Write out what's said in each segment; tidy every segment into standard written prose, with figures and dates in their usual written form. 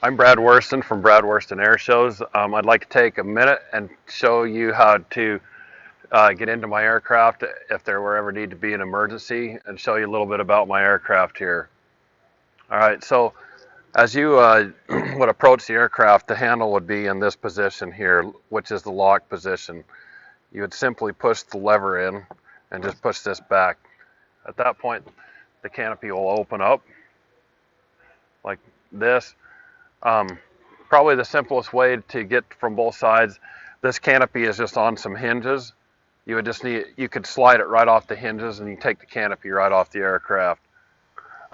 I'm Brad Wursten from Brad Wursten Airshows. I'd like to take a minute and show you how to get into my aircraft if there were ever need to be an emergency, and show you a little bit about my aircraft here. All right, so as you would approach the aircraft, the handle would be in this position here, which is the lock position. You would simply push the lever in and just push this back. At that point, the canopy will open up like this. Probably the simplest way to get from both sides, this canopy is just on some hinges. You would just need, you could slide it right off the hinges and you take the canopy right off the aircraft.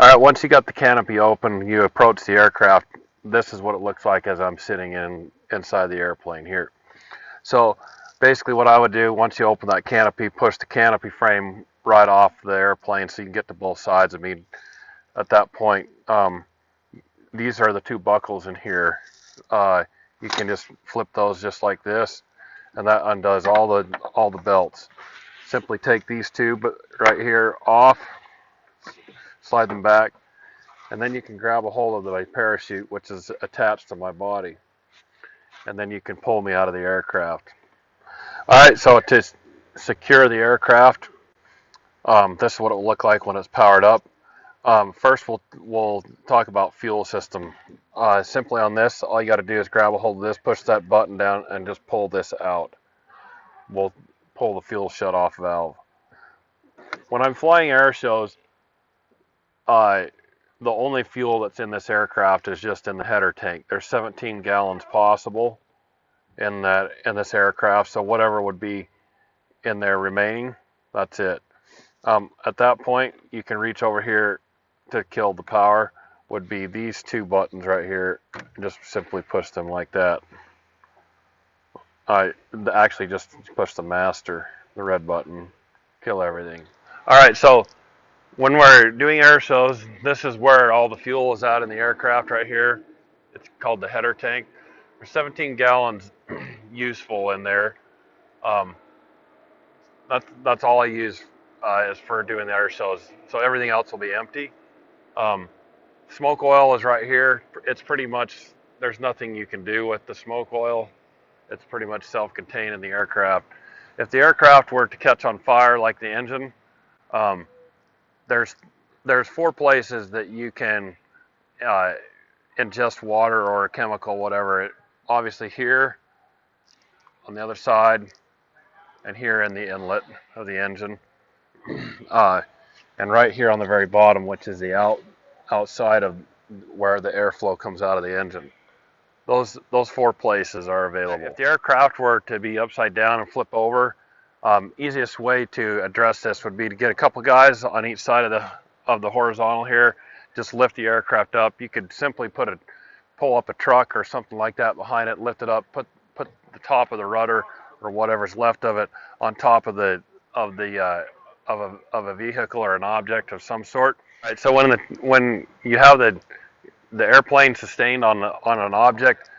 All right, once you got the canopy open, you approach the aircraft. This is what it looks like as I'm sitting inside the airplane here. So basically what I would do, once you open that canopy, push the canopy frame right off the airplane so you can get to both sides. I mean, at that point, these are the two buckles in here. You can just flip those just like this, and that undoes all the belts. Simply take these two right here off, slide them back, and then you can grab a hold of my parachute, which is attached to my body, and then you can pull me out of the aircraft. All right, so to secure the aircraft, this is what it will look like when it's powered up. First, we'll talk about fuel system. Simply on this, all you got to do is grab a hold of this, push that button down, and just pull this out. We'll pull the fuel shut-off valve. When I'm flying air shows, the only fuel that's in this aircraft is just in the header tank. There's 17 gallons possible in this aircraft, so whatever would be in there remaining, that's it. At that point, you can reach over here to kill the power. Would be these two buttons right here. Just simply push them like that. I actually just push the master, the red button, kill everything. All right, so when we're doing air shows, this is where all the fuel is at in the aircraft right here. It's called the header tank. There's 17 gallons useful in there. That's all I use is for doing the air shows. So everything else will be empty. Smoke oil is right here. It's pretty much, there's nothing you can do with the smoke oil. It's pretty much self-contained in the aircraft. If the aircraft were to catch on fire like the engine, there's 4 places that you can ingest water or a chemical, whatever. Obviously here, on the other side, and here in the inlet of the engine, and right here on the very bottom, which is the outside of where the airflow comes out of the engine. Those 4 places are available. If the aircraft were to be upside down and flip over, easiest way to address this would be to get a couple guys on each side of the horizontal here. Just lift the aircraft up. You could simply pull up a truck or something like that behind it, lift it up, put the top of the rudder or whatever's left of it on top of a vehicle or an object of some sort. Right, so when you have the airplane sustained on an object,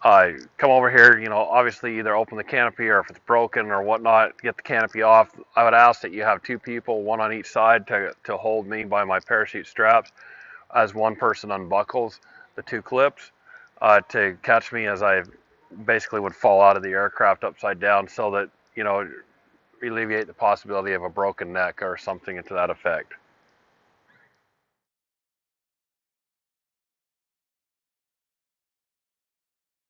come over here. You know, obviously either open the canopy, or if it's broken or whatnot, get the canopy off. I would ask that you have 2 people, one on each side, to hold me by my parachute straps, as one person unbuckles the 2 clips to catch me as I basically would fall out of the aircraft upside down, so that, you know, alleviate the possibility of a broken neck or something to that effect.